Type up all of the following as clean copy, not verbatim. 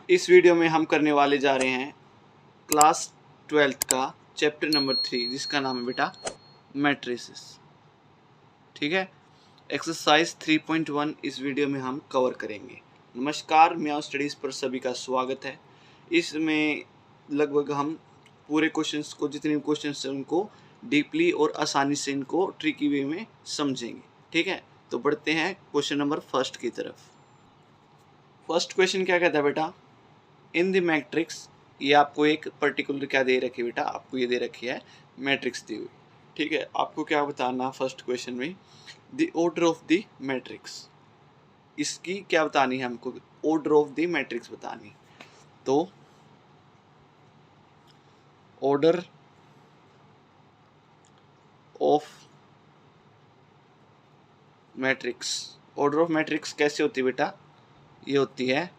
इस वीडियो में हम करने वाले जा रहे हैं क्लास 12th का चैप्टर नंबर 3 जिसका नाम है बेटा मैट्रिसेस। ठीक है, एक्सरसाइज 3.1 इस वीडियो में हम कवर करेंगे। नमस्कार, म्याओ स्टडीज़ पर सभी का स्वागत है। इसमें लगभग हम पूरे क्वेश्चंस को, जितने भी क्वेश्चंस हैं उनको डीपली और आसानी से इनको ट्रिकी वे में समझेंगे। ठीक है, तो बढ़ते हैं क्वेश्चन नंबर फर्स्ट की तरफ। फर्स्ट क्वेश्चन क्या कहता है बेटा, इन द मैट्रिक्स, ये आपको एक पर्टिकुलर क्या दे रखी है बेटा, आपको ये दे रखी है मैट्रिक्स दी हुई। ठीक है, आपको क्या बताना फर्स्ट क्वेश्चन में, the order of the matrix, इसकी क्या बतानी है हमको, ऑर्डर ऑफ द मैट्रिक्स बतानी। तो order of matrix, order of matrix कैसे होती है बेटा, ये होती है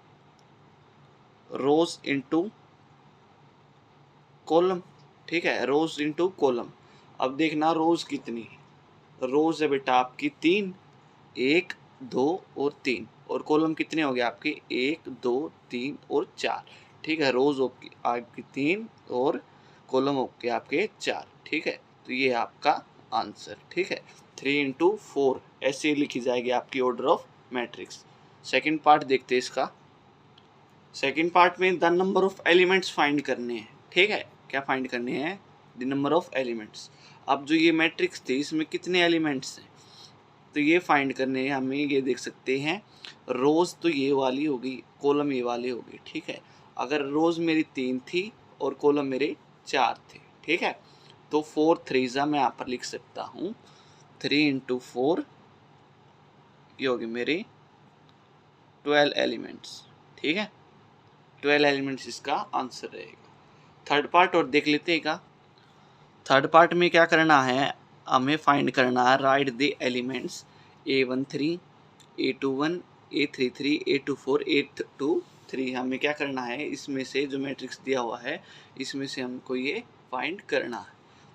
रोज इनटू कॉलम। ठीक है, रोज इनटू कॉलम। अब देखना रोज कितनी है, रोज है बेटा आपकी 3, 1 2 और 3, और कॉलम कितने हो गए आपके 1 2 3 और 4। ठीक है, रोज आपकी 3 और कॉलम हो गए आपके 4। ठीक है, तो ये आपका आंसर। ठीक है, 3 इंटू 4 ऐसे लिखी जाएगी आपकी order of matrix. Second part देखते हैं इसका। सेकेंड पार्ट में the number of elements find करने हैं। ठीक है, क्या फाइंड करने हैं, द नंबर ऑफ एलिमेंट्स। अब जो ये मैट्रिक्स थी इसमें कितने एलिमेंट्स हैं, तो ये फाइंड करने हैं हमें। ये देख सकते हैं रोज तो ये वाली होगी, कॉलम ये वाली होगी। ठीक है, अगर रोज मेरी 3 थी और कॉलम मेरे 4 थे। ठीक है, तो 4 3 मैं यहाँ पर लिख सकता हूँ 3 इंटू 4, ये होगी मेरी 12 एलिमेंट्स। ठीक है, 12 एलिमेंट्स इसका आंसर रहेगा। थर्ड पार्ट और देख लेते हैं का। थर्ड पार्ट में क्या करना है, हमें फाइंड करना है right the elements A13 A21 A33 A24 A23। हमें क्या करना है, इसमें से जो मैट्रिक्स दिया हुआ है इसमें से हमको ये फाइंड करना है।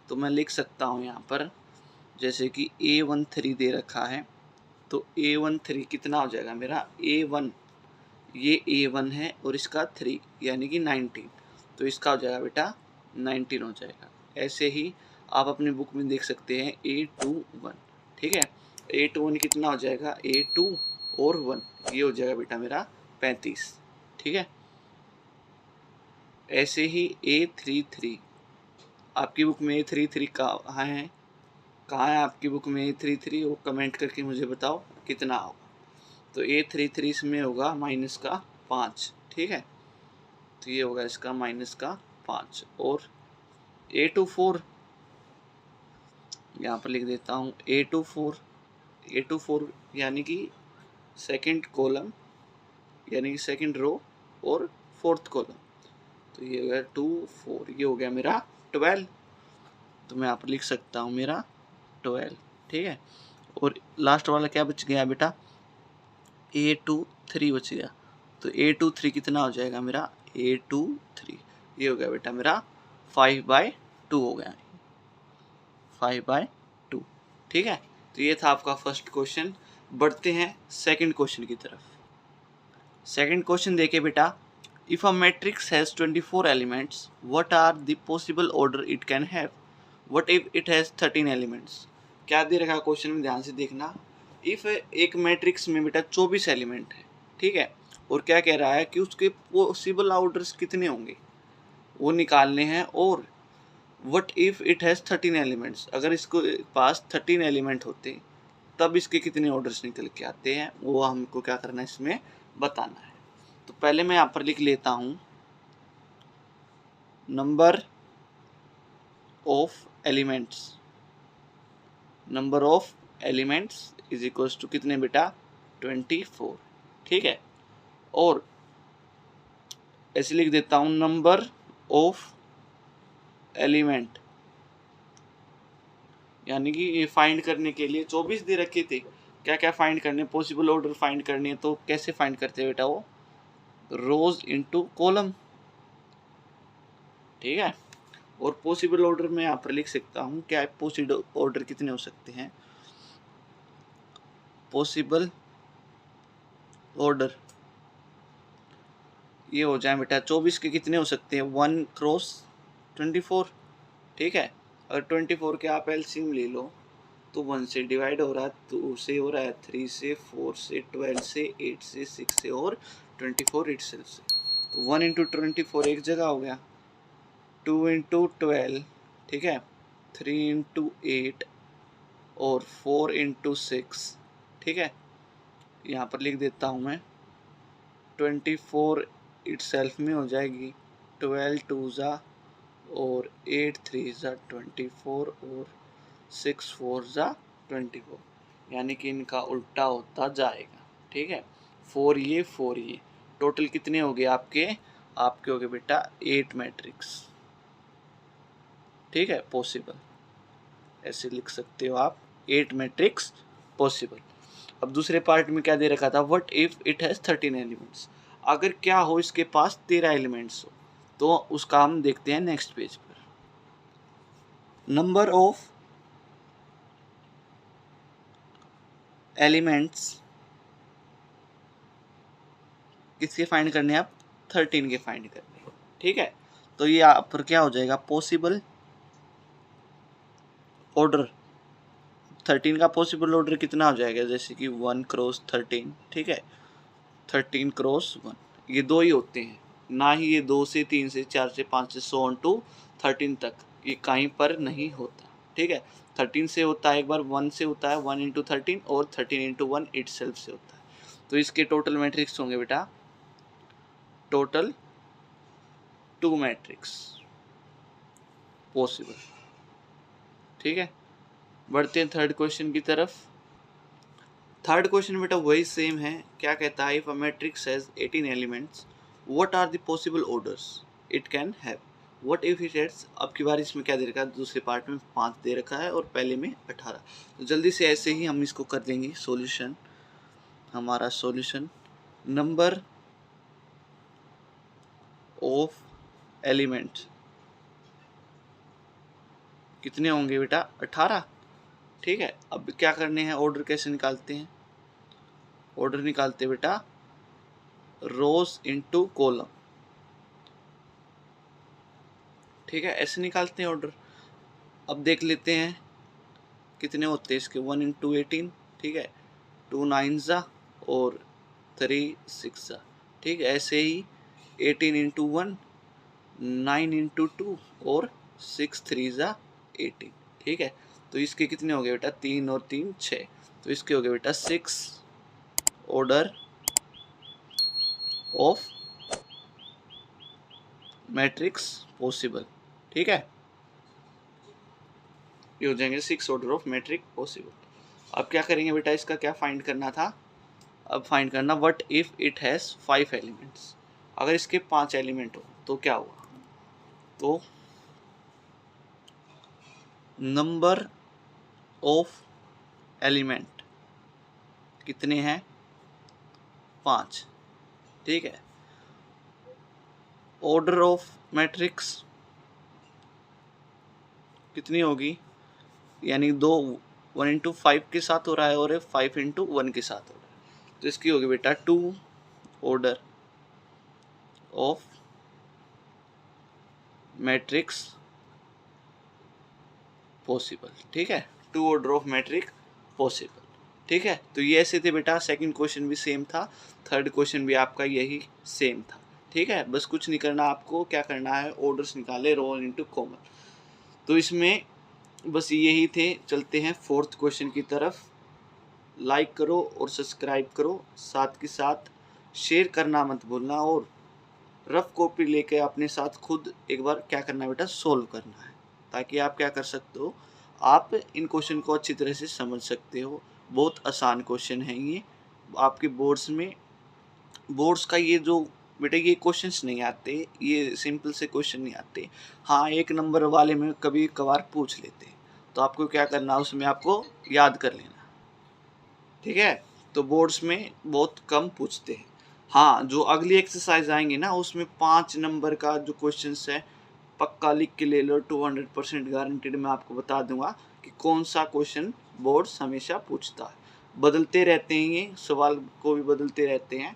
तो मैं लिख सकता हूँ यहाँ पर, जैसे कि A13 दे रखा है, तो A13 कितना हो जाएगा मेरा, A1, ये A1 है और इसका 3 यानी कि 19, तो इसका हो जाएगा बेटा 19 हो जाएगा। ऐसे ही आप अपनी बुक में देख सकते हैं A21। ठीक है, A21 कितना हो जाएगा, A2 और 1, ये हो जाएगा बेटा मेरा 35। ठीक है, ऐसे ही A33, आपकी बुक में A33 कहाँ है, कहाँ है आपकी बुक में A33, वो कमेंट करके मुझे बताओ कितना होगा। तो A33 इसमें होगा माइनस का 5। ठीक है, तो ये होगा इसका माइनस का 5। और A24 यहाँ पर लिख देता हूँ, A24 यानी कि सेकंड कॉलम, यानी कि सेकंड रो और फोर्थ कॉलम, तो ये हो गया 2 4, ये हो गया मेरा 12। तो मैं यहाँ पर लिख सकता हूँ मेरा 12। ठीक है, और लास्ट वाला क्या बच गया बेटा, A23 बच गया। तो A23 कितना हो जाएगा मेरा, A23 ये हो गया बेटा मेरा 5/2 हो गया, 5/2। ठीक है, तो ये था आपका फर्स्ट क्वेश्चन। बढ़ते हैं सेकंड क्वेश्चन की तरफ। सेकंड क्वेश्चन देखिए बेटा, if a matrix has 24 elements, what are the possible order it can have, what if it has 13 elements. क्या दे रखा क्वेश्चन में, ध्यान से देखना। इफ एक मैट्रिक्स में बेटा 24 एलिमेंट है, ठीक है, और क्या कह रहा है कि उसके पॉसिबल ऑर्डर्स कितने होंगे वो निकालने हैं। और what if it has 13 elements, अगर इसको पास 13 एलिमेंट होते तब इसके कितने ऑर्डर्स निकल के आते हैं, वो हमको क्या करना है, इसमें बताना है। तो पहले मैं यहाँ पर लिख लेता हूँ number of elements, number of elements is equals to कितने बेटा, 24। ठीक है, और ऐसे लिख देता हूँ नंबर ऑफ एलिमेंट, यानी कि ये फाइंड करने के लिए 24 दे रखे थे। क्या क्या फाइंड करने, पॉसिबल ऑर्डर फाइंड करनी है, तो कैसे फाइंड करते हैं बेटा, वो रोज इनटू कॉलम। ठीक है, और पॉसिबल ऑर्डर में यहाँ पर लिख सकता हूँ क्या, पॉसिबल ऑर्डर कितने हो सकते हैं, पॉसिबल ऑर्डर ये हो जाए बेटा 24 के कितने हो सकते हैं 1 क्रॉस 24, ठीक है। अगर 24 के आप एलसीएम ले लो तो 1 से डिवाइड हो रहा है, 2 से हो रहा है, 3 से, 4 से, 12 से, 8 से, 6 से और 24 इटसेल्फ से। तो 1 इंटू 24 एक जगह हो गया, 2 इंटू 12, ठीक है, 3 इंटू 8 और 4 इंटू 6, ठीक है। यहाँ पर लिख देता हूँ मैं 24 इटसेल्फ में हो जाएगी 12 टू ज़ा और 8 थ्री ज़ा 24 और 6 4 ज़ा 24, यानी कि इनका उल्टा होता जाएगा, ठीक है। 4 ये टोटल कितने हो गए आपके हो गए बेटा 8 मैट्रिक्स, ठीक है। पॉसिबल ऐसे लिख सकते हो आप 8 मैट्रिक्स पॉसिबल। अब दूसरे पार्ट में क्या दे रखा था, what if it has 13 elements, अगर क्या हो इसके पास 13 एलिमेंट्स हो, तो उसका हम देखते हैं नेक्स्ट पेज पर। नंबर ऑफ एलिमेंट्स किसके फाइंड करने हैं, आप 13 के फाइंड करने हैं, ठीक है। तो ये यहाँ पर क्या हो जाएगा, पॉसिबल ऑर्डर 13 का पॉसिबल ऑर्डर कितना हो जाएगा, जैसे कि 1 क्रॉस 13, ठीक है, 13 क्रॉस 1, ये दो ही होते हैं, ना ही ये 2 से 3 से 4 से 5 से सो ऑन टू 13 तक, ये कहीं पर नहीं होता, ठीक है। 13 से होता है एक बार, 1 से होता है 1 इंटू 13 और 13 इंटू 1 इटसेल्फ से होता है। तो इसके टोटल मैट्रिक्स होंगे बेटा, टोटल 2 मैट्रिक्स पॉसिबल, ठीक है। बढ़ते हैं थर्ड क्वेश्चन की तरफ। थर्ड क्वेश्चन बेटा वही सेम है, क्या कहता है, if a matrix has 18 elements what are the possible orders it can have, what if it has, अब की बार इसमें क्या दे रखा है, दूसरे पार्ट में 5 दे रखा है और पहले में 18। तो जल्दी से ऐसे ही हम इसको कर देंगे सॉल्यूशन। हमारा सॉल्यूशन, नंबर ऑफ एलिमेंट्स कितने होंगे बेटा 18, ठीक है। अब क्या करने हैं, ऑर्डर कैसे निकालते हैं, ऑर्डर निकालते बेटा रोज इनटू कॉलम, ठीक है, ऐसे निकालते हैं ऑर्डर। अब देख लेते हैं कितने होते हैं इसके, 1 इंटू 18, ठीक है, 2 9 ज़ा और 3 6 ज़ा, ठीक है। ऐसे ही 18 इंटू 1, 9 इंटू 2 और 6 3 ज़ा 18, ठीक है। तो इसके कितने हो गए बेटा, 3 और 3 6, तो इसके हो गए बेटा 6 ऑर्डर ऑफ मैट्रिक्स पॉसिबल, ठीक है। ये हो जाएंगे 6 ऑर्डर ऑफ मैट्रिक पॉसिबल। अब क्या करेंगे बेटा, इसका क्या फाइंड करना था, अब फाइंड करना what if it has 5 elements, अगर इसके 5 एलिमेंट हो तो क्या हुआ, तो नंबर ऑफ एलिमेंट कितने हैं 5, ठीक है। ऑर्डर ऑफ मैट्रिक्स कितनी होगी, यानी 1 इंटू 5 के साथ हो रहा है और 5 इंटू 1 के साथ हो रहा है, तो इसकी होगी बेटा 2 ऑर्डर ऑफ मैट्रिक्स पॉसिबल, ठीक है, 2 ऑर्डर ऑफ मैट्रिक पॉसिबल, ठीक है। तो ये ऐसे थे बेटा, सेकंड क्वेश्चन भी सेम था, थर्ड क्वेश्चन भी आपका यही सेम था, ठीक है। बस कुछ नहीं करना आपको, क्या करना है, ऑर्डर्स निकाले रो इनटू कॉमन। तो इसमें बस यही थे, चलते हैं फोर्थ क्वेश्चन की तरफ। लाइक करो और सब्सक्राइब करो, साथ के साथ शेयर करना मत भूलना, और रफ कॉपी लेके अपने साथ खुद एक बार क्या करना है बेटा, सोल्व करना है, ताकि आप क्या कर सकते हो, आप इन क्वेश्चन को अच्छी तरह से समझ सकते हो। बहुत आसान क्वेश्चन है ये, आपके बोर्ड्स में, बोर्ड्स का ये जो बेटा ये क्वेश्चंस नहीं आते, ये सिंपल से क्वेश्चन नहीं आते, हाँ 1 नंबर वाले में कभी कभार पूछ लेते, तो आपको क्या करना, उसमें आपको याद कर लेना, ठीक है। तो बोर्ड्स में बहुत कम पूछते हैं। हाँ, जो अगली एक्सरसाइज आएंगे ना, उसमें 5 नंबर का जो क्वेश्चंस है पक्का लिख के ले लो, 200% गारंटीड मैं आपको बता दूंगा कि कौन सा क्वेश्चन बोर्ड्स हमेशा पूछता है। बदलते रहते हैं, ये सवाल को भी बदलते रहते हैं,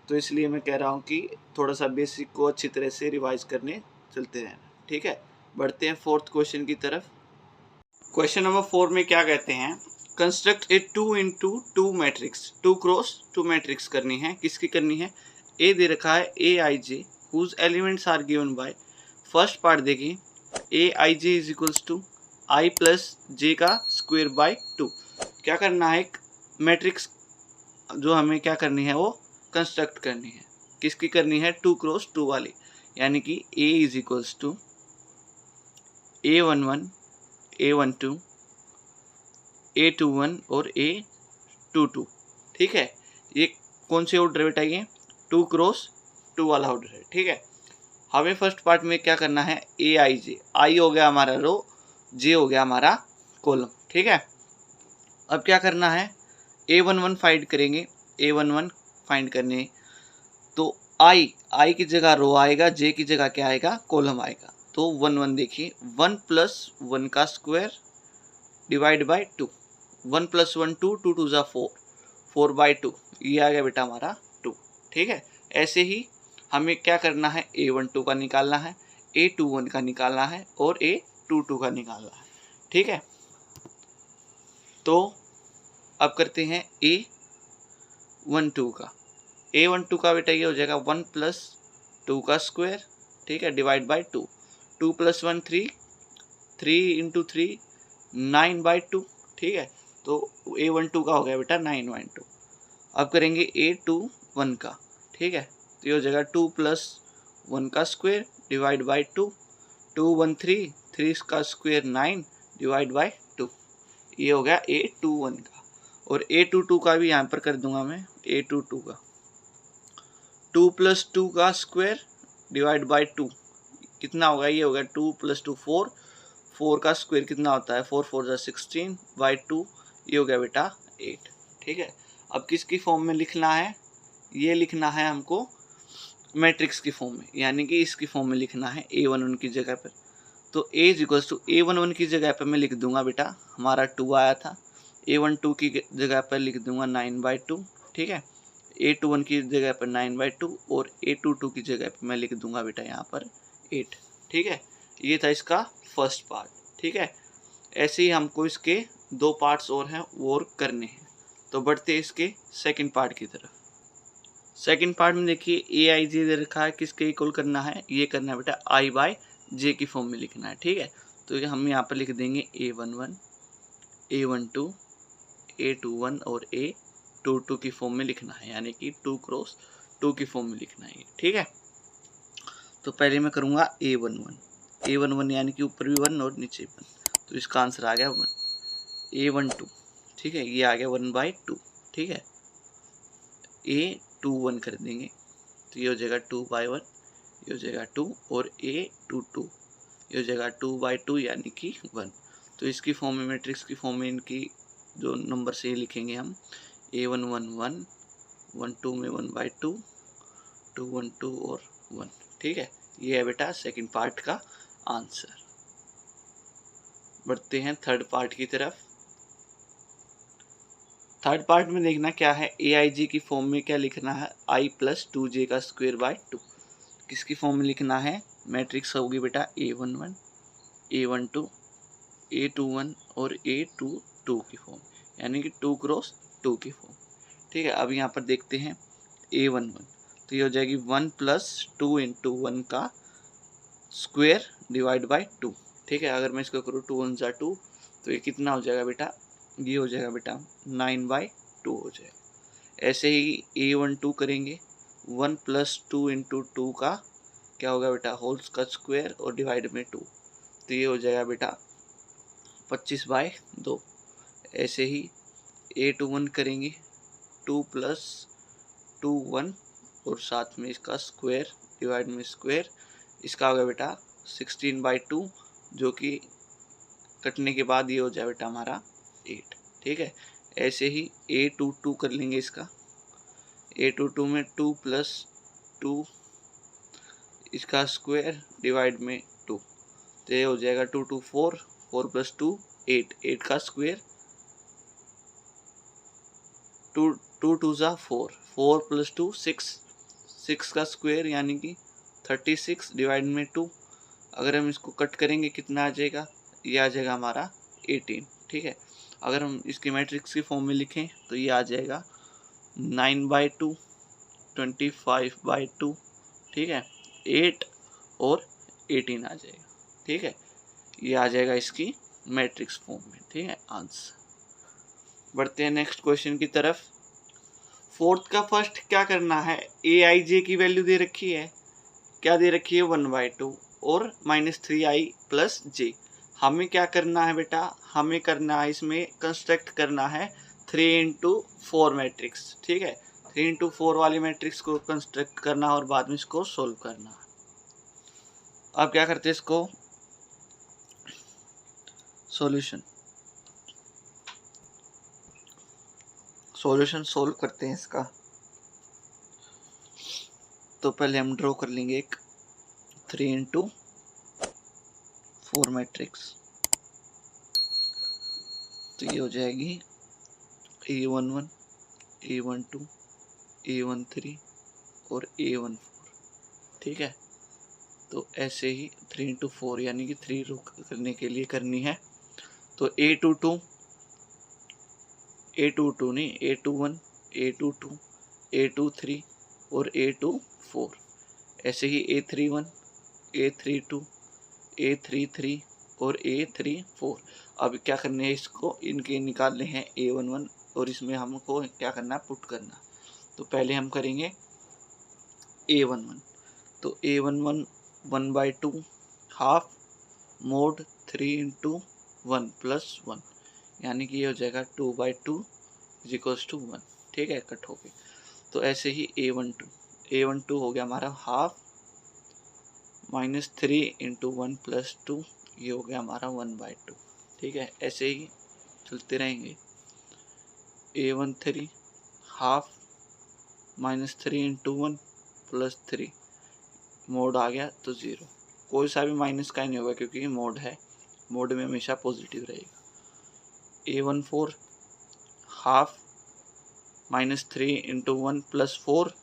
तो इसलिए मैं कह रहा हूँ कि थोड़ा सा बेसिक को अच्छी तरह से रिवाइज करने चलते हैं। ठीक है, बढ़ते हैं फोर्थ क्वेश्चन की तरफ। क्वेश्चन नंबर 4 में क्या कहते हैं, construct a 2x2 matrix, 2 cross 2 matrix करनी है। किसकी करनी है, ए दे रखा है a i j whose elements are given by, first part देखिए a i j is equals to i plus j का स्क्वायर बाय 2। क्या करना है, एक मैट्रिक्स जो हमें क्या करनी है वो कंस्ट्रक्ट करनी है। किसकी करनी है, 2 क्रॉस 2 वाली, यानी कि ए is equals to A11 A12 A21 और A22। ठीक है, ये कौन से ऑर्डर है बेटा, ये 2 क्रॉस 2 वाला ऑर्डर है। ठीक है, हमें फर्स्ट पार्ट में क्या करना है, ए आई जे, आई हो गया हमारा रो, जे हो गया हमारा कॉलम। ठीक है, अब क्या करना है, A11 फाइंड करेंगे, A11 फाइंड करने तो आई की जगह रो आएगा, जे की जगह क्या आएगा, कॉलम आएगा। तो 1 1 देखिए, 1 + 1 का स्क्वायर डिवाइड बाय 2, 1 + 1 2, 2 2 ज़ा 4, 4/2, ये आ गया बेटा हमारा 2। ठीक है, ऐसे ही हमें क्या करना है, A12 का निकालना है, A21 का निकालना है और A22 का निकालना है। ठीक है, तो अब करते हैं A12 का। A12 का बेटा ये हो जाएगा 1 + 2 का स्क्वायर, ठीक है, डिवाइड बाय 2, 2 + 1 3, 3 × 3 9/2। ठीक है, तो A12 का हो गया बेटा 9/2। अब करेंगे A21 का। ठीक है, तो ये हो जाएगा 2 + 1 का स्क्वायर डिवाइड बाय 2, 2 1 3, 3 का स्क्वायर 9 डिवाइड बाय 2। ये हो गया A21 का। और A22 का भी यहाँ पर कर दूंगा मैं, A22 का 2 + 2 का स्क्वायर डिवाइड बाय 2, कितना होगा, ये होगा 2 + 2 4, 4 का स्क्वायर कितना होता है, 4 4 16/2, ये हो गया बेटा 8। ठीक है, अब किसकी फॉर्म में लिखना है, ये लिखना है हमको मैट्रिक्स की फॉर्म में, यानी कि इसकी फॉर्म में लिखना है A11 की जगह पर। तो A = A11 की जगह पर मैं लिख दूंगा बेटा, हमारा 2 आया था, A12 की जगह पर लिख दूंगा 9/2। ठीक है, A21 की जगह पर 9/2 और A22 की जगह पर मैं लिख दूंगा बेटा यहाँ पर 8। ठीक है, ये था इसका फर्स्ट पार्ट। ठीक है, ऐसे ही हमको इसके 2 पार्ट्स और हैं वो और करने हैं। तो बढ़ते इसके सेकंड पार्ट की तरफ। सेकंड पार्ट में देखिए ए आई जे दे रखा है, किसके इक्वल करना है, ये करना है बेटा I/J की फॉर्म में लिखना है। ठीक है, तो ये हम यहाँ पर लिख देंगे A11 A12 A21 और A22 की फॉर्म में लिखना है, यानी कि 2 क्रॉस 2 की फॉर्म में लिखना है। ठीक है, तो पहले मैं करूँगा A11 यानी कि ऊपर भी 1 और नीचे 1, तो इसका आंसर आ गया 1। A12, ठीक है, ये आ गया 1/2। ठीक है, A21 कर देंगे, तो ये हो जाएगा 2/1, ये हो जाएगा 2, और A22 ये हो जाएगा 2/2 यानी कि 1। तो इसकी फॉर्म में, मैट्रिक्स की फॉर्म में इनकी जो नंबर से लिखेंगे हम, A1 1 1, 1 2 में 1/2, 2 1 2 और 1। ठीक है, ये है बेटा सेकंड पार्ट का आंसर। बढ़ते हैं थर्ड पार्ट की तरफ। थर्ड पार्ट में देखना क्या है, AIJ की फॉर्म में क्या लिखना है, I + 2J का स्क्वायर बाय 2। किसकी फॉर्म में लिखना है, मैट्रिक्स होगी बेटा A11 A12 A21 और A22 की फॉर्म, यानी कि 2 क्रॉस 2 की फॉर्म। ठीक है, अब यहाँ पर देखते हैं A11, तो ये हो जाएगी 1 + 2 × 1 का स्क्वायर डिवाइड बाय 2। ठीक है, अगर मैं इसको करूँ 2 1 = 2, तो ये कितना हो जाएगा बेटा, ये हो जाएगा बेटा 9/2 हो जाएगा। ऐसे ही A12 करेंगे, 1 + 2 × 2 का क्या होगा बेटा, होल्स का स्क्वायर और डिवाइड में 2, तो ये हो जाएगा बेटा 25/2। ऐसे ही A21 करेंगे, 2 + 2 1 और साथ में इसका स्क्वायर डिवाइड में स्क्वायर, इसका होगा बेटा 16/2, जो कि कटने के बाद ये हो जाए बेटा हमारा 8। ठीक है, ऐसे ही A22 कर लेंगे, इसका A22 में 2 + 2 इसका स्क्वायर डिवाइड में 2, तो ये हो जाएगा 2 2 4, 4 + 2 8, 8 का स्क्वायर, 2 2 2 = 4, 4 + 2 6, 6 का स्क्वायर यानी कि 36 डिवाइड में 2। अगर हम इसको कट करेंगे कितना आ जाएगा, ये आ जाएगा हमारा 18। ठीक है, अगर हम इसकी मैट्रिक्स की फॉर्म में लिखें तो ये आ जाएगा 9/2, 25/2, ठीक है, 8 और 18 आ जाएगा। ठीक है, ये आ जाएगा इसकी मैट्रिक्स फॉर्म में। ठीक है, आंसर। बढ़ते हैं नेक्स्ट क्वेश्चन की तरफ। फोर्थ का फर्स्ट क्या करना है, aij की वैल्यू दे रखी है, क्या दे रखी है 1/2 और -3i प्लस j। हमें क्या करना है बेटा, हमें करना है इसमें कंस्ट्रक्ट करना है 3×4 मैट्रिक्स। ठीक है, 3×4 वाली मैट्रिक्स को कंस्ट्रक्ट करना और बाद में इसको सोल्व करना। अब क्या करते हैं, इसको सॉल्यूशन सोल्व करते हैं इसका। तो पहले हम ड्रॉ कर लेंगे एक 3×4 मैट्रिक्स। तो ये हो जाएगी A11, A12, A13 और A14। ठीक है, तो ऐसे ही 3×4 यानी कि 3 रो करने के लिए करनी है। तो A22 नहीं, A21, A22, A23 और A24। ऐसे ही A31, A32, A33 और A34। अब क्या करने है, इसको इनके निकालने हैं A11 और इसमें हमको क्या करना है, पुट करना। तो पहले हम करेंगे A11। तो A11 1/2 हाफ मोड 3×1 + 1 यानी कि ये हो जाएगा 2/2 = 1। ठीक है, कट हो गई। तो ऐसे ही A12 हो गया हमारा हाफ -3×1 + 2, ये हो गया हमारा 1/2। ठीक है, ऐसे ही चलते रहेंगे। A13 हाफ -3×1 + 3, मोड आ गया तो 0। कोई सा भी माइनस का नहीं होगा क्योंकि मोड है, मोड में हमेशा पॉजिटिव रहेगा। A14 हाफ -3×1 + 4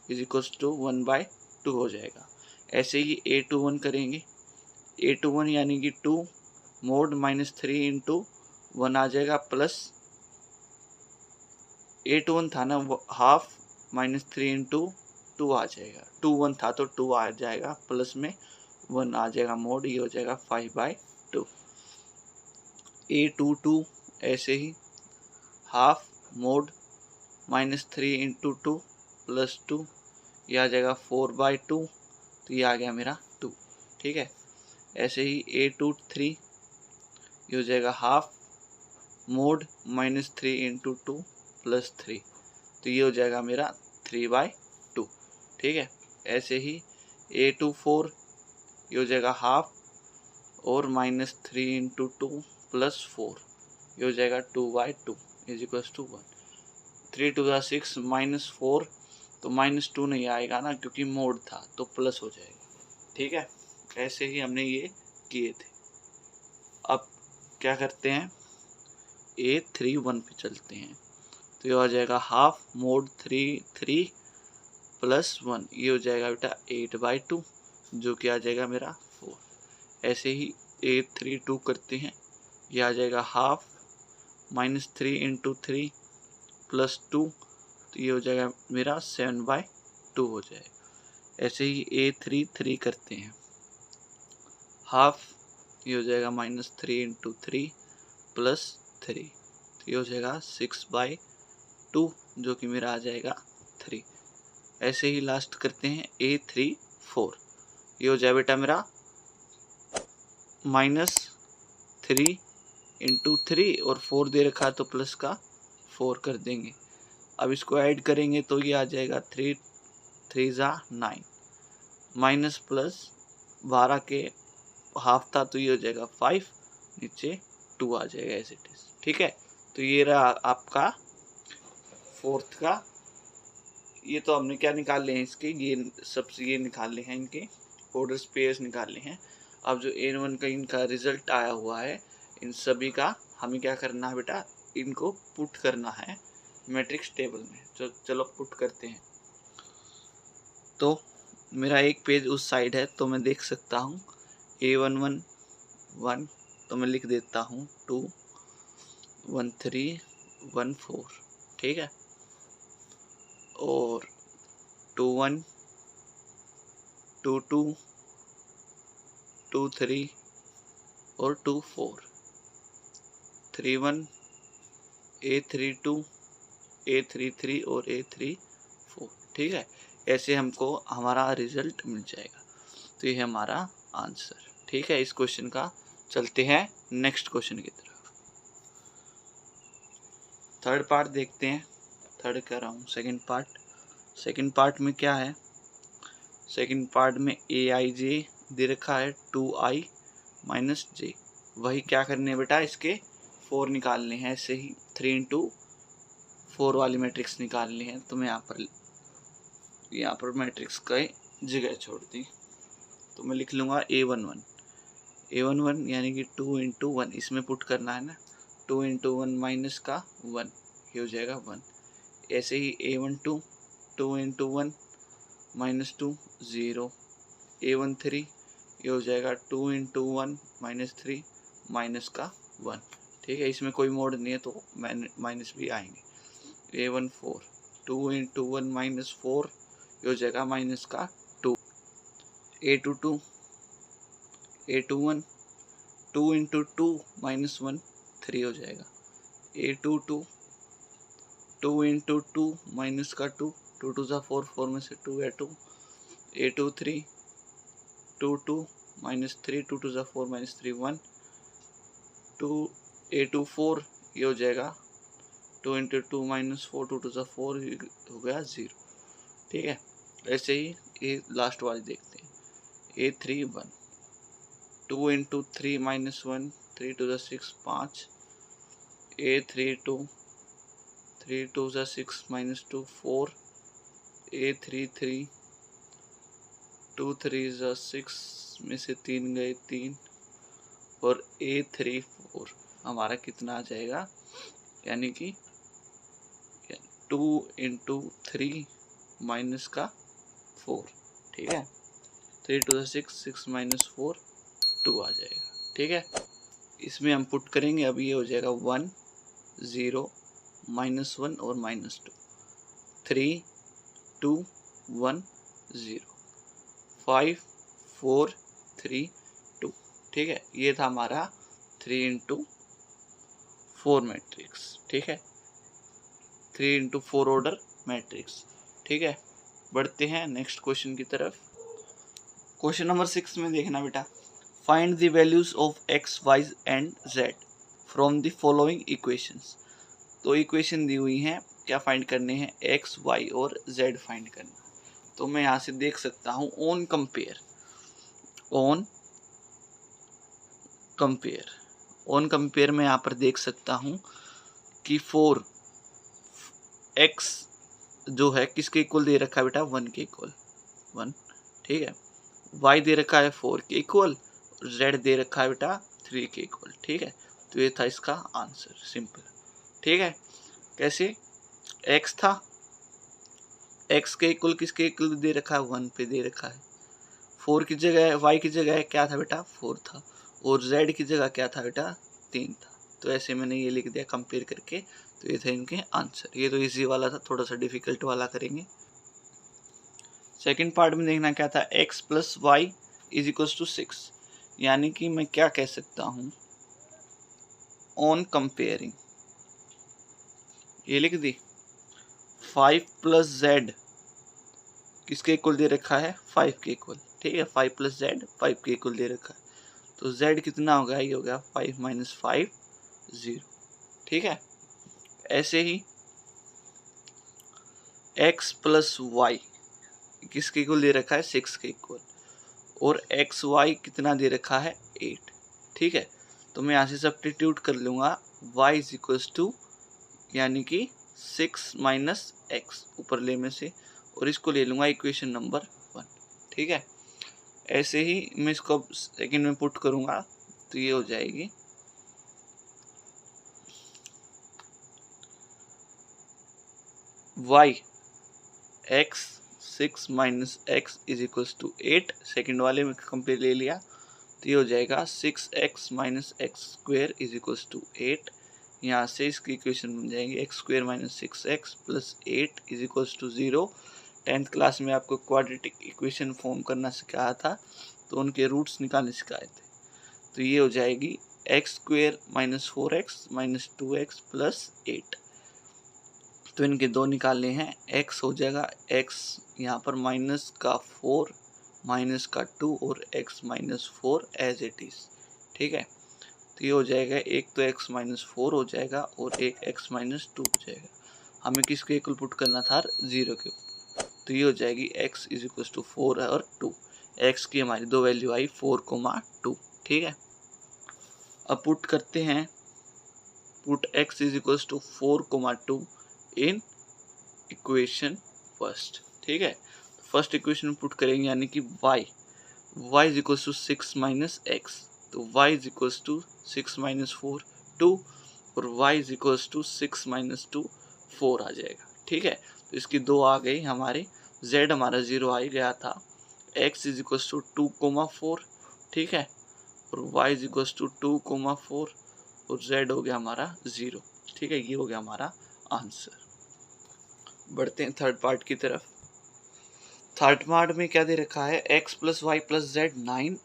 = 1/2 हो जाएगा। ऐसे ही A21 करेंगे। A21 यानी कि 2 मोड -3×1 आ जाएगा प्लस A21 था ना, वो हाफ -3×2 आ जाएगा। 2 1 था तो 2 आ जाएगा, प्लस में 1 आ जाएगा मोड, ये हो जाएगा 5/2। A22 ऐसे ही हाफ मोड -3×2 + 2, ये आ जाएगा 4/2, तो ये आ गया मेरा 2। ठीक है, ऐसे ही A23 ये हो जाएगा हाफ मोड -3×2 + 3, तो ये हो जाएगा मेरा 3/2। ठीक है, ऐसे ही A24 ये हो जाएगा हाफ और -3×2 + 4, ये हो जाएगा 2/2 = 1। 3 2 6 -4, तो -2 नहीं आएगा ना क्योंकि मोड था, तो प्लस हो जाएगा। ठीक है, ऐसे ही हमने ये किए थे। अब क्या करते हैं, A31 पे चलते हैं। तो ये हो जाएगा हाफ मोड 3 + 1, ये हो जाएगा बेटा 8/2, जो कि आ जाएगा मेरा 4। ऐसे ही A32 करते हैं, ये आ जाएगा हाफ -3×3 + 2, तो ये हो जाएगा मेरा 7/2 हो जाएगा। ऐसे ही A33 करते हैं, हाफ ये हो जाएगा -3×3 + 3, तो ये हो जाएगा 6/2, जो कि मेरा आ जाएगा 3। ऐसे ही लास्ट करते हैं A34, ये हो जाए बेटा मेरा -3×3 और 4 दे रखा है तो प्लस का 4 कर देंगे। अब इसको ऐड करेंगे तो ये आ जाएगा 3 3 9, माइनस प्लस 12 के हाफ था तो ये हो जाएगा 5, नीचे 2 आ जाएगा एज इट इज। ठीक है, तो ये रहा आपका फोर्थ का। ये तो हमने क्या निकाले हैं इसके, ये सबसे ये निकाले हैं, इनके ऑर्डर पेयर्स निकाले हैं। अब जो N1 का इनका रिजल्ट आया हुआ है, इन सभी का हमें क्या करना है बेटा, इनको पुट करना है मैट्रिक्स टेबल में। चलो पुट करते हैं। तो मेरा एक पेज उस साइड है, तो मैं देख सकता हूँ A111, तो मैं लिख देता हूँ 21314, ठीक है। और 21 22 23 और 24, 31 A32 A33 और A34, ठीक है। ऐसे हमको हमारा रिजल्ट मिल जाएगा। तो ये है हमारा आंसर, ठीक है, इस क्वेश्चन का। चलते हैं नेक्स्ट क्वेश्चन की तरफ। थर्ड पार्ट देखते हैं। थर्ड कह रहा हूँ, सेकंड पार्ट। सेकंड पार्ट में क्या है? सेकंड पार्ट में AIJ दे रखा है 2I माइनस J। वही क्या करने है बेटा, इसके 4 निकालने हैं। ऐसे ही 3 इंटू 4 वाली मैट्रिक्स निकालनी है। तो मैं यहाँ पर मैट्रिक्स का जगह छोड़ दी, तो मैं लिख लूँगा A11 यानी कि 2 इंटू 1, इसमें पुट करना है ना। 2 इंटू 1 माइनस का 1, ये हो जाएगा 1। ऐसे ही A12 2 इंटू 1 माइनस 2 0। A13 ये हो जाएगा 2 इंटू 1 माइनस 3 माइनस का 1, ठीक है। इसमें कोई मोड नहीं है तो माइनस भी आएंगे। A14 2 इंटू 1 माइनस 4, ये हो जाएगा माइनस का 2। A22 A21 2 इंटू 2 माइनस 1 3 हो जाएगा। A22 2 इंटू 2 माइनस का 2, 2 2 4, 4 में से 2 है 2। A23 2 2 minus 3, 2 2 4 minus 3 1। A24 ये हो जाएगा 2 इंटू 2 माइनस 4, 2 2 4 हो गया 0, ठीक है। ऐसे ही ये लास्ट वाली देखते हैं। A31 2 into 3 minus 1, 3 2 6 5। A32 3 2 6 minus 2 4। A33 2 3 6 में से 3 गए 3। और A34 हमारा कितना आ जाएगा, यानी कि 2 इंटू 3 माइनस का 4, ठीक है। 3 2 6 6 माइनस 4 2 आ जाएगा, ठीक है। इसमें हम पुट करेंगे, अभी ये हो जाएगा 1 0 माइनस 1 और माइनस 2, 3 2 1 0 5 4 3 2, ठीक है। ये था हमारा 3 इंटू 4 मैट्रिक्स, ठीक है। 3 इंटू 4 ऑर्डर मैट्रिक्स, ठीक है। बढ़ते हैं नेक्स्ट क्वेश्चन की तरफ। क्वेश्चन नंबर 6 में देखना बेटा, find the values of x, y and z from the following equations. तो इक्वेशन दी हुई हैं, क्या फाइंड करने हैं, x, y और z फाइंड करना। तो मैं यहाँ से देख सकता हूँ ऑन कंपेयर में यहाँ पर देख सकता हूँ कि 4x जो है किसके इक्वल दे रखा है बेटा, 1 के इक्वल 1, ठीक है। y दे रखा है 4 के इक्वल, z दे रखा है बेटा 3 के इक्वल, ठीक है। तो ये था इसका आंसर, सिंपल, ठीक है। कैसे, x था, x के इक्वल किसके इक्वल दे रखा है, 1 पे दे रखा है। 4 की जगह y की जगह क्या था बेटा, 4 था। और z की जगह क्या था बेटा, 3 था। तो ऐसे मैंने ये लिख दिया कंपेयर करके। तो ये थे इनके आंसर। ये तो इजी वाला था, थोड़ा सा डिफिकल्ट वाला करेंगे। सेकंड पार्ट में देखना क्या था, x plus Y is equals to 6, यानी कि मैं क्या कह सकता हूँ, ऑन कंपेयरिंग, ये लिख दी 5 प्लस जेड किसके इक्वल दे रखा है, 5 के इक्वल, ठीक है। 5 प्लस जेड 5 के इक्वल दे रखा है। तो z कितना होगा, ये हो गया 5 माइनस 5 0, ठीक है। ऐसे ही x प्लस वाई किसके इक्वल दे रखा है, 6 के इक्वल। और एक्स वाई कितना दे रखा है, 8, ठीक है। तो मैं यहाँ से सब्स्टिट्यूट कर लूँगा y इज इक्वल्स टू, यानी कि 6 माइनस एक्स ऊपर ले में से, और इसको ले लूँगा इक्वेशन नंबर 1, ठीक है। ऐसे ही मैं इसको सेकंड में पुट करूँगा, तो ये हो जाएगी y x 6 minus X is equals to 8, second वाले में कंपेयर ले लिया तो ये हो जाएगा 6x minus X square is equals to 8। यहाँ से इसकी इक्वेशन बन जाएगी X square minus 6x plus 8 is equals to 0। 10th class में आपको क्वाड्रेटिक इक्वेशन फॉर्म करना सिखाया था तो उनके रूट्स निकालने सिखाए थे। तो ये हो जाएगी X square minus 4x minus 2x plus 8। तो इनके दो निकालने हैं, x हो जाएगा x यहाँ पर माइनस का 4 माइनस का 2 और x minus 4 as it is. ठीक है, तो ये हो जाएगा एक तो x माइनस 4 हो जाएगा और एक x माइनस 2 हो जाएगा। हमें किसके इक्वल पुट करना था, 0 के ऊपर। तो ये हो जाएगी x इज इक्वल टू 4 और 2। x की हमारी दो वैल्यू आई 4, 2। ठीक है, अब पुट करते हैं, put x is equal to 4, 2 in equation first. ठीक है, फर्स्ट इक्वेशन में पुट करेंगे यानी कि y is equal to 6 minus X, तो y is equal to 6 minus 4 2 और y is equal to 6 minus 2 4 आ जाएगा। ठीक है, तो इसकी दो आ गई हमारे, z हमारा 0 आ ही गया था, x इज इक्वल टू 2, 4। ठीक है, और y इज इक्वल टू 2, 4 और z हो गया हमारा 0। ठीक है, ये हो गया हमारा आंसर। बढ़ते हैं थर्ड पार्ट की तरफ। थर्ड पार्ट में क्या दे रखा है, x plus Y plus Z 9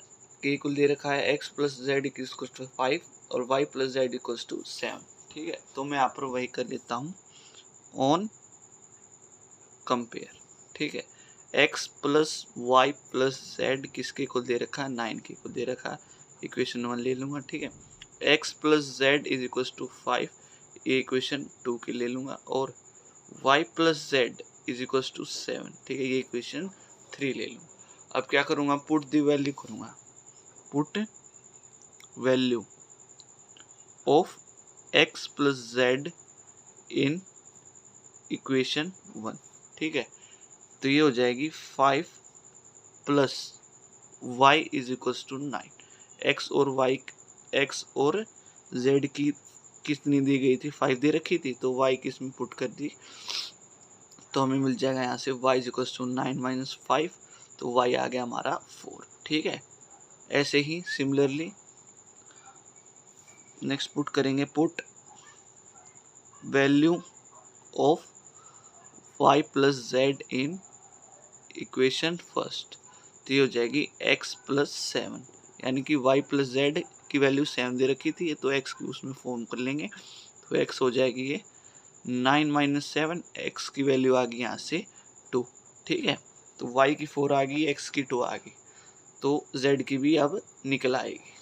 के इक्वल दे रखा है x plus Z equal to 5 और y plus Z equal to 7। ठीक है, तो मैं यहाँ पर वही कर लेता हूँ ऑन कंपेयर। ठीक है, x plus Y plus Z किसके इक्वल दे रखा है, 9 के इक्वल दे रखा है, इक्वेशन 1 ले लूँगा। ठीक है, x plus Z is equal to 5, ये इक्वेशन 2 की ले लूँगा और y plus Z is equal to 7। ठीक है, ये इक्वेशन 3 ले लूँ। अब क्या करूँगा, पुट दी वैल्यू करूँगा, put value of x plus Z in equation 1। ठीक है, तो ये हो जाएगी 5 plus y is equal to 9। x और z की कितनी दी गई थी, 5 दे रखी थी, तो y किस में पुट कर दी तो हमें मिल जाएगा यहाँ से y is equal to 9 minus 5, तो y आ गया हमारा 4। ठीक है, ऐसे ही सिमिलरली नेक्स्ट पुट करेंगे, put value of y plus Z in equation first, तो ये हो जाएगी x प्लस 7, यानी कि y प्लस जेड की वैल्यू 7 दे रखी थी, तो x की उसमें फॉर्म कर लेंगे, तो x हो जाएगी ये 9 माइनस 7, x की वैल्यू आ गई यहाँ से 2। ठीक है, तो y की 4 आ गई, x की 2 आ गई, तो z की भी अब निकल आएगी।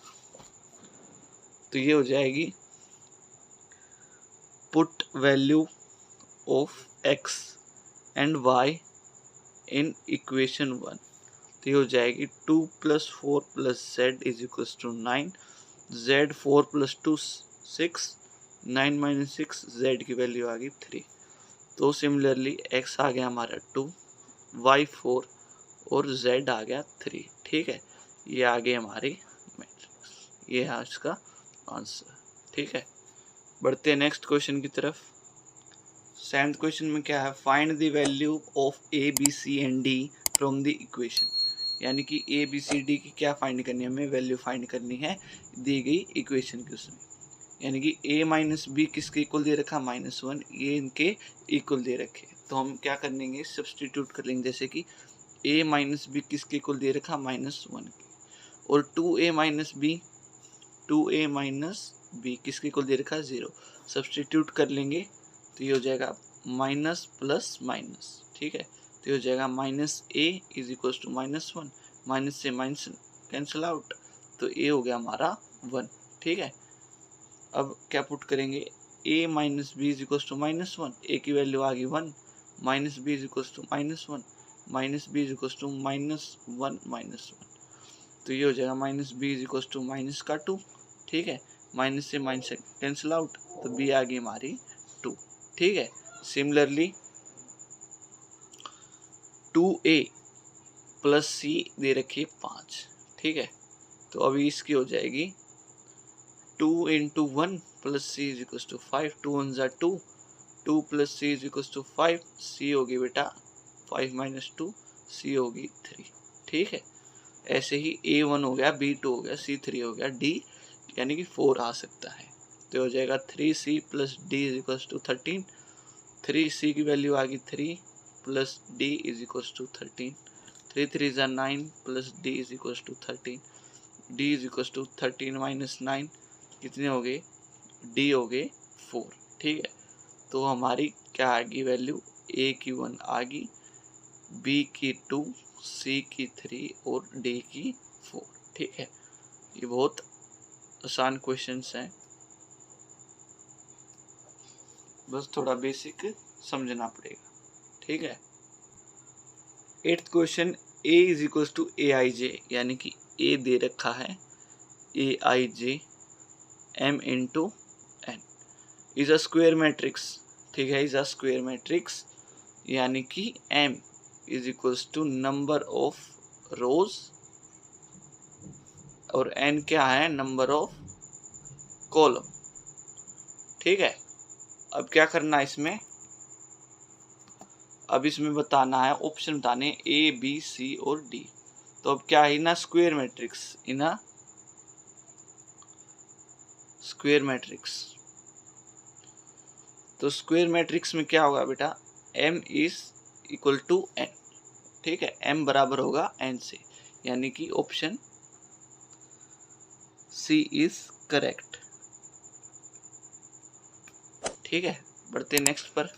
तो ये हो जाएगी put value of x and y in equation 1, तो ये हो जाएगी 2 plus 4 plus z is equal to 9, z 4 plus 2 6, 9 minus 6, z की वैल्यू आ गई 3। तो सिमिलरली x आ गया हमारा 2, y 4 और z आ गया 3। ठीक है, ये आ गई हमारी मैट्रिक्स, ये है इसका आंसर। ठीक है, बढ़ते हैं नेक्स्ट क्वेश्चन की तरफ। 7th क्वेश्चन में क्या है, find the value of a b c and d from the equation, यानी कि a b c d की क्या फाइंड करनी है, हमें वैल्यू फाइंड करनी है दी गई इक्वेशन की उसमें, यानी कि a माइनस बी किसके इक्वल दे रखा, -1, ये इनके इक्वल दे रखे। तो हम क्या कर लेंगे, सब्सटीट्यूट कर लेंगे, जैसे कि a माइनस बी किसके इक्वल दे रखा, -1 के, और 2a माइनस बी किसके इक्वल दे रखा, 0। सब्सटीट्यूट कर लेंगे तो ये हो जाएगा माइनस प्लस माइनस। ठीक है, तो ये हो जाएगा minus a is equal to -1, minus से माइनस कैंसिल आउट, तो a हो गया हमारा 1। ठीक है, अब क्या पुट करेंगे, a minus B is equal to -1, a की वैल्यू आ गई 1, minus B is equal to -1, minus B is equal to -1, तो ये हो जाएगा minus B is equal to minus का 2। ठीक है, माइनस से माइनस कैंसिल आउट, तो बी आ गई हमारी 2। ठीक है, सिमिलरली 2a प्लस सी दे रखी 5। ठीक है, तो अभी इसकी हो जाएगी 2 into 1 plus C is equal to 5, 2 1 ज़ा 2, 2 plus C is equal to 5, C होगी बेटा 5 माइनस 2 C होगी 3। ठीक है, ऐसे ही A1 हो गया, B2 हो गया, C3 हो गया, D यानी कि 4 आ सकता है। तो हो जाएगा 3C plus D is equals to 13। 3C की वैल्यू आ गई 3 plus D is equals to 13। 3 3 ज़ा 9 plus D is equals to 13। D is equals to 13 minus 9 कितने हो गए? D हो गए 4। ठीक है, तो हमारी क्या आ गई वैल्यू? A की 1 आ गई, B की 2, C की 3 और D की 4। ठीक है, ये बहुत आसान क्वेश्चंस हैं, बस थोड़ा बेसिक समझना पड़ेगा। ठीक है, 8th question, A is equal to AIJ, यानी कि A दे रखा है AIJ M into N is a square matrix. ठीक है, इज अ स्क्वायर मैट्रिक्स, यानी कि M is equals to number of rows और N क्या है? Number of column. ठीक है, अब क्या करना है इसमें? अब इसमें बताना है, ऑप्शन बताने A B C और D। तो अब क्या है? ना square matrix, in a square matrix. तो स्क्वायर मैट्रिक्स में क्या होगा बेटा? M is equal to N। ठीक है, M बराबर होगा N से, यानी कि ऑप्शन C इज करेक्ट। ठीक है, बढ़ते नेक्स्ट पर।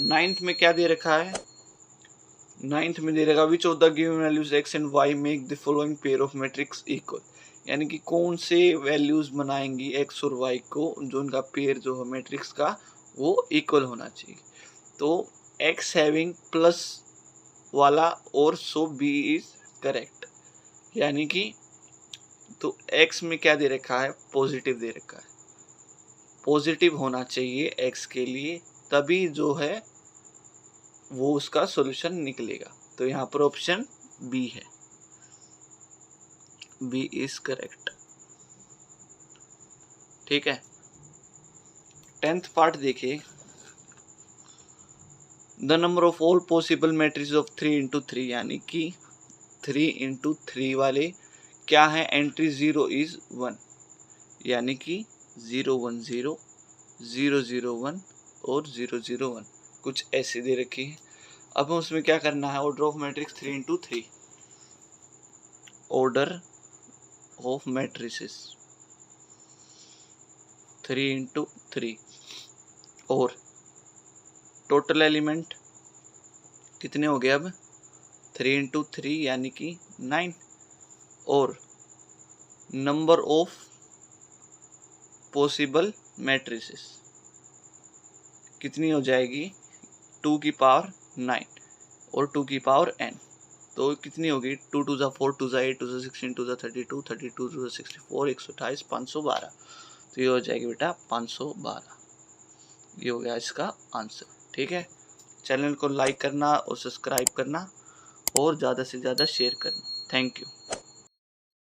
9th में क्या दे रखा है? 9th में दे रखा which of the given values x and y make the following pair of matrix equal, यानी कि कौन से वैल्यूज बनाएंगी x और y को, जो उनका पेयर जो है मैट्रिक्स का वो इक्वल होना चाहिए। तो x हैविंग प्लस वाला और सो b इज करेक्ट, यानी कि तो x में क्या दे रखा है? पॉजिटिव दे रखा है, पॉजिटिव होना चाहिए x के लिए, तभी जो है वो उसका सॉल्यूशन निकलेगा। तो यहाँ पर ऑप्शन बी है, बी इज करेक्ट। ठीक है, 10th पार्ट देखिए, the number of all possible matrix of 3 into 3, यानी कि 3 इंटू 3 वाले क्या है? एंट्री 0 इज 1, यानी कि 0 1 0 0 0 1 और 0 0 1 कुछ ऐसे दे रखी है। अब हम उसमें क्या करना है? Order of matrix 3 into 3, order of matrices 3 into 3 और टोटल एलिमेंट कितने हो गए? अब 3 इंटू 3 यानी कि 9 और नंबर ऑफ पॉसिबल मैट्रिसेस कितनी हो जाएगी? 2 की पावर 9 और 2 की पावर n, तो कितनी होगी? 2 2 ज़ा 4 2 ज़ा 8 2 ज़ा 16 2 ज़ा 32 32 2 ज़ा 64 128 512। तो ये हो जाएगी बेटा 512। ये हो गया इसका आंसर। ठीक है, चैनल को लाइक करना और सब्सक्राइब करना और ज़्यादा से ज़्यादा शेयर करना। Thank you.